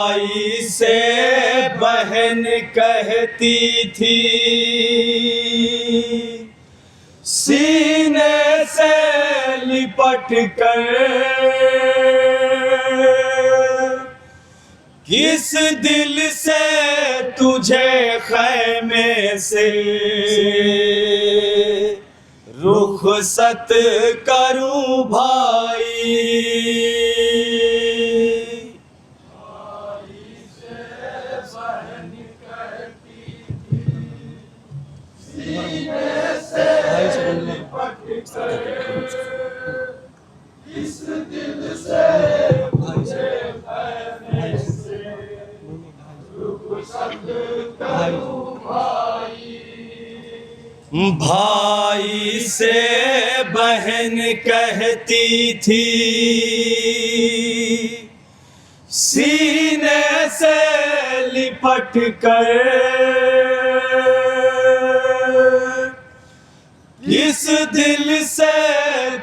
भाई से बहन कहती थी, सीने से लिपट कर, किस दिल से तुझे खैमे से रुखसत करूं भाई। इस दिल से तुझे खैमे से रुखसत करूं भाई। भाई से बहन कहती थी, सीने से लिपट कर, इस दिल से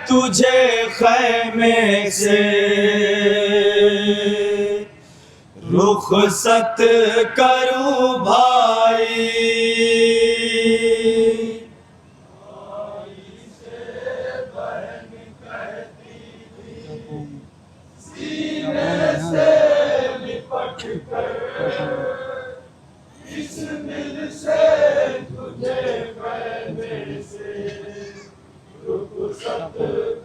तुझे खैमे से रुखसत करूं भाई। सीने से लिपट कर, इस दिल से तुझे खैमे से रुखसत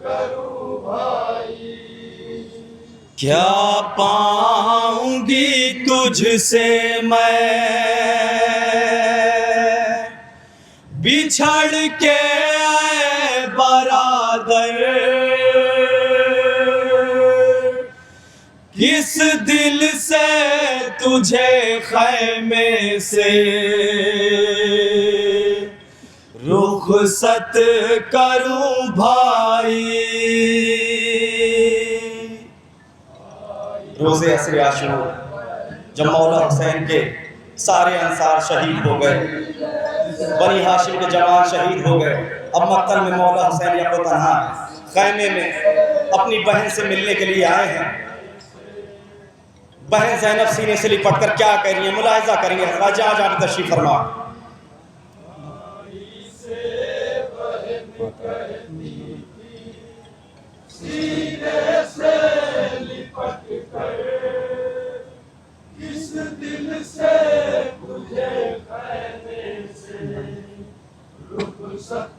करूं भाई। क्या पाऊंगी तुझसे मैं बिछड़ के आए बरादर, किस दिल से तुझे खैमे से रुखसत करूं भाई। रोज़े असर आशूरा जब मौला हुसैन के सारे अंसार शहीद हो गए, बनी हाशिम के जवान शहीद हो गए, अब मक्तल में मौला हुसैन यको तन्हा खैमे में अपनी बहन से मिलने के लिए आए हैं। बहन ज़ैनब सीने से लिपट कर क्या कह रही है, मुलाहिजा करेंगे हज़रात। जहाँ जहाँ तशरीफ फरमा। सीने से लिपट कर, इस दिल से तुझे खैमे से रुखसत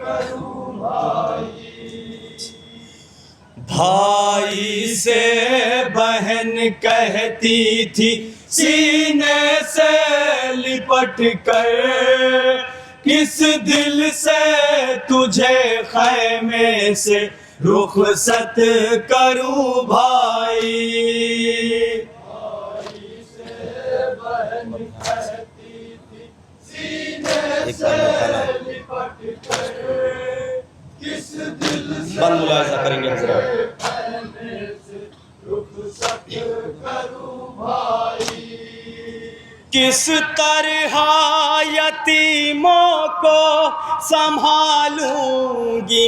करूं भाई। भाई से बहन कहती थी, सीने से लिपट कर, किस दिल से तुझे खैमे से रुखसत करूं भाई। भाई से बहन कहती थी, सीने से लिपट कर, किस दिल से मुलाहिजा करेंगे हज़रात। रुखसत करूं भाई। किस तरह यतीमों को संभालूंगी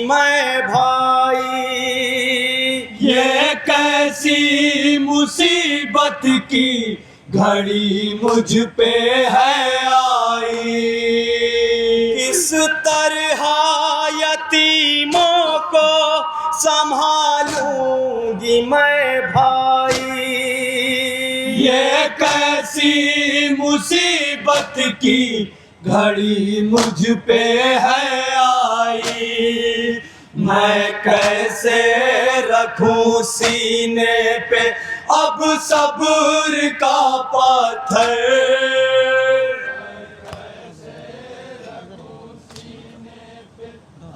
मैं भाई, ये कैसी मुसीबत की घड़ी मुझ पे है आई। किस तरह यतीमों को संभालूंगी मैं भाई, ये कैसी मुसीबत की घड़ी मुझ पे है आई। मैं कैसे रखूं सीने पे अब सब्र का पत्थर,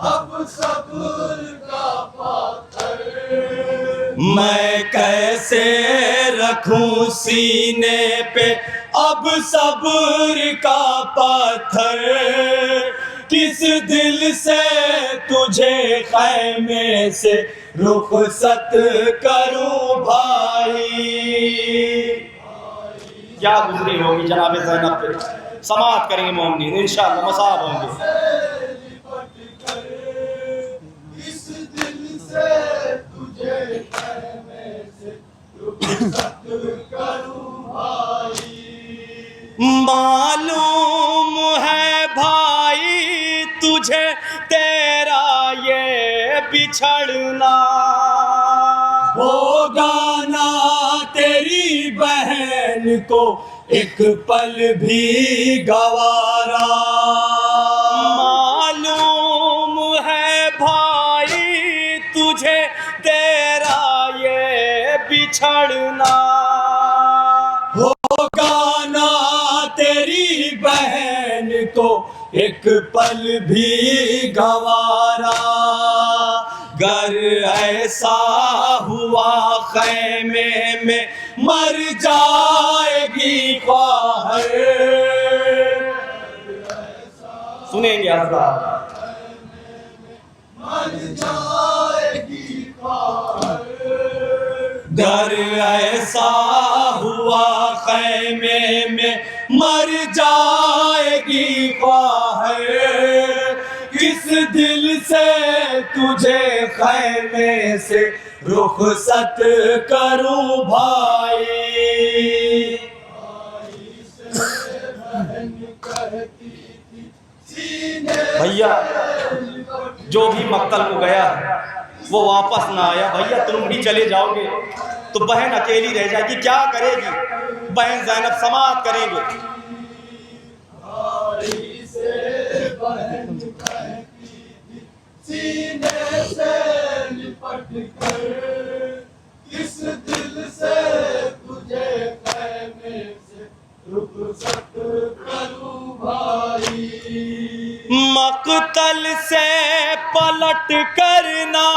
अब सब्र का पत्थर। मैं कैसे रखूं सीने पे अब सब्र का पत्थर, किस दिल से तुझे खैमे से रुखसत करूं भाई। क्या गुजरी होगी जनाब ज़ैनब पे, समाअत करेंगे मोमिनीन इंशाअल्लाह, मसाब होंगे। इस दिल से तुझे खैमे से रुखसत करूं बिछड़ना। होगा ना तेरी बहन को एक पल भी गवारा। मालूम है भाई तुझे तेरा ये बिछड़ना। होगा ना तेरी बहन को एक पल भी गवारा। गर ऐसा हुआ खैमे में मर जाएगी ख्वाहिश। सुनेंगे आप। घर ऐसा हुआ खैमे में मर जाएगी ख्वाहिश। किस दिल से तुझे खैमे से रुखसत करूं भाई। भैया जो भी मक्तल को गया वो वापस ना आया। भैया तुम भी चले जाओगे तो बहन अकेली रह जाएगी, क्या करेगी? बहन ज़ैनब समाअत करेंगे। सीने से लिपट कर किस दिल से तुझे खैमे से रुखसत करूं भाई। मक्तल से पलट करना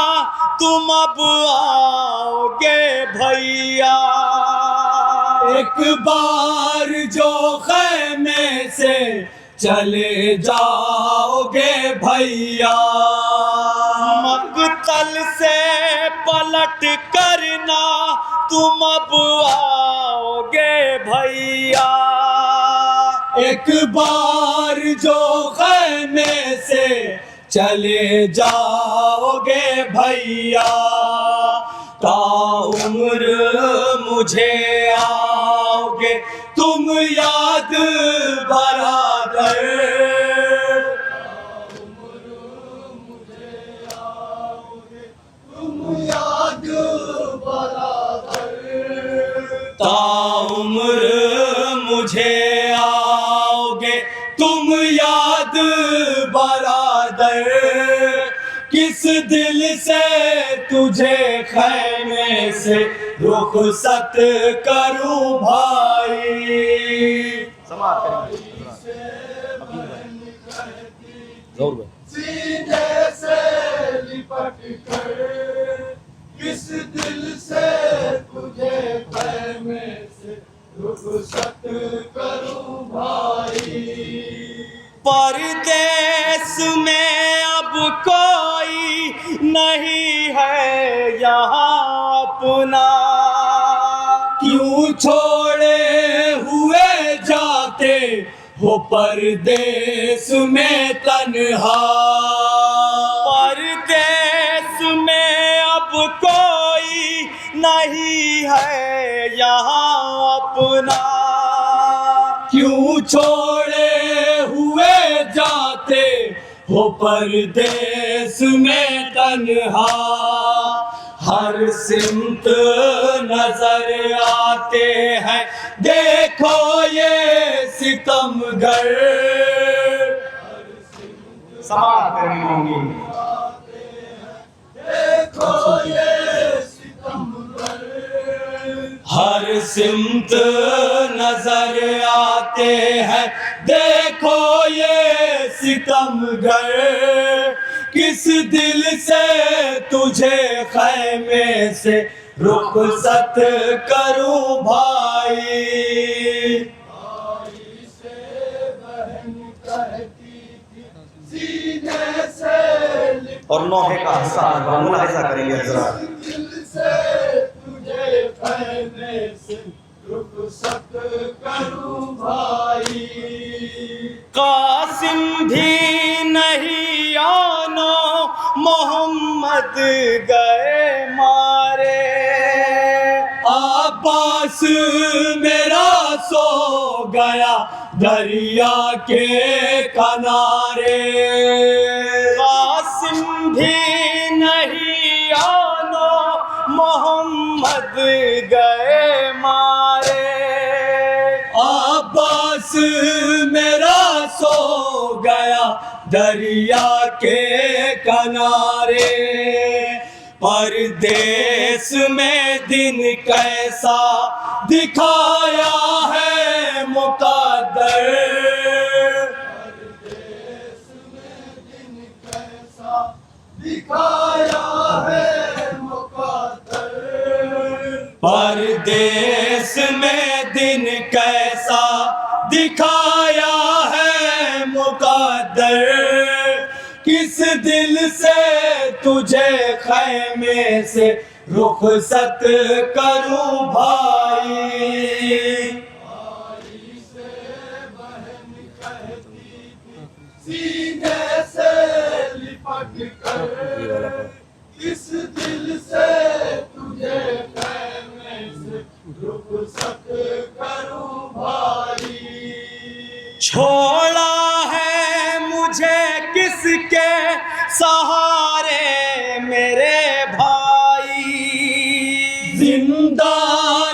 तुम अब आओगे भैया। एक बार जो खैमे से चले जाओगे भैया। मक्तल से पलट करना तुम अब आओगे भैया। एक बार जो खैमे से चले जाओगे भैया। ताउम्र मुझे आओगे तुम याद बराबर। ताउम्र मुझे आओगे तुम याद बरादर। किस दिल से तुझे खैमे से रुखसत करूं भाई। सीने से लिपट कर किस दिल से तुझे खैमे से रुखसत करूं भाई। परदेस में अब कोई नहीं है यहाँ अपना। क्यों छोड़े हुए जाते हो परदेस में तन्हा। परदेस में अब कोई नहीं है यहाँ अपना। क्यों छोड़े हुए जाते हो परदेस में तन्हा। हर सिमत नजर आते हैं देखो ये सितमगर। समाअत करनी होंगी। देखो ये सितमगर। हर सिमत नजर आते हैं देखो ये सितमगर। किस दिल से तुझे खैमे से रुखसत करूं भाई। से बहन कहती थी सीने से। और नौहे का हिस्सा मुलाहिजा करेंगे हजरात। दिल से तुझे खैमे से रुखसत करूं भाई। कासिम भी नहीं आनो मोहम्मद गए मारे। अब्बास मेरा सो गया दरिया के किनारे। कासिम भी नहीं बस मेरा सो गया दरिया के किनारे। परदेस में दिन कैसा दिखाया है मुकद्दर। परदेस में दिन कैसा दिखाया है मुकद्दर। परदेस में दिन कैसा दिखाया है मुकद्दर। किस दिल से तुझे खैमे से रुखसत करूं भाई। भाई से बहन कहती थी सीने से लिपट कर। किस दिल से तुझे खैमे से रुखसत करूं भाई। छोड़ा है मुझे किसके सहारे मेरे भाई। जिंदा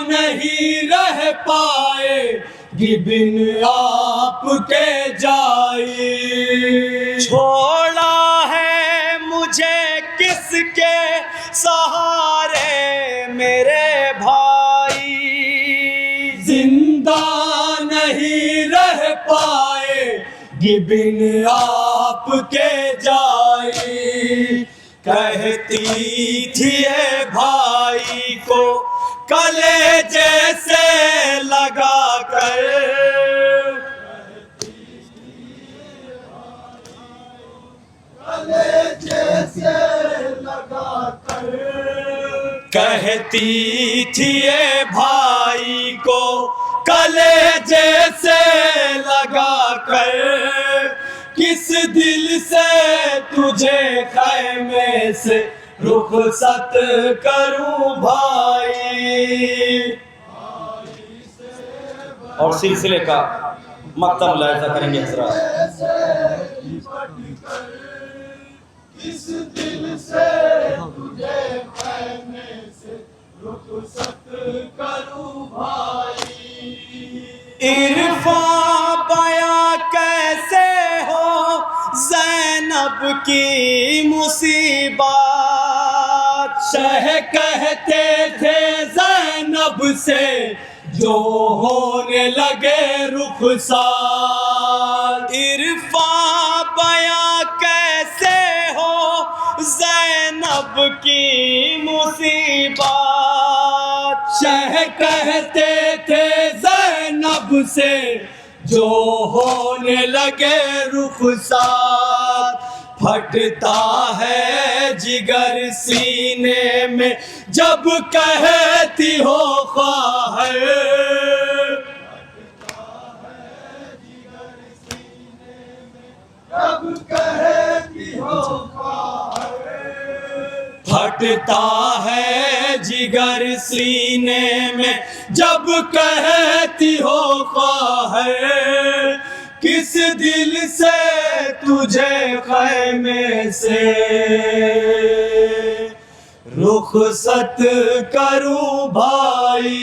नहीं रह पाएगी बिन आपके जाई। छोड़ा है मुझे किसके सहारे मेरे भाई। जिंदा नहीं रह पाएगी बिन आपके जाई। कहती थी ये भाई को कलेजे से लगा कर। कलेजे से लगा कर। कहती थी ये भाई को कलेजे से लगा कर। किस दिल से तुझे खैमे से रुखसत करूं भाई। और सिलसिले का मकतम मुलाहिजा करेंगे हज़रात। किस दिल से तुझे खैमे से रुखसत करूं भाई। इरफा बया कैसे हो ज़ैनब की मुसीबत। शह कहते थे ज़ैनब से जो होने लगे रुखसार। इरफा बया कैसे हो ज़ैनब की मुसीबत। शह कहते थे ज़ैनब से जो होने लगे रुखसार। फटता है जिगर सीने में जब कहती हो ख्वाहिर। जब कहती हो ख्वाहिर। फटता है जिगर सीने में जब कहती हो ख्वाहिर। किस दिल से तुझे खैमे से रुखसत करूं भाई।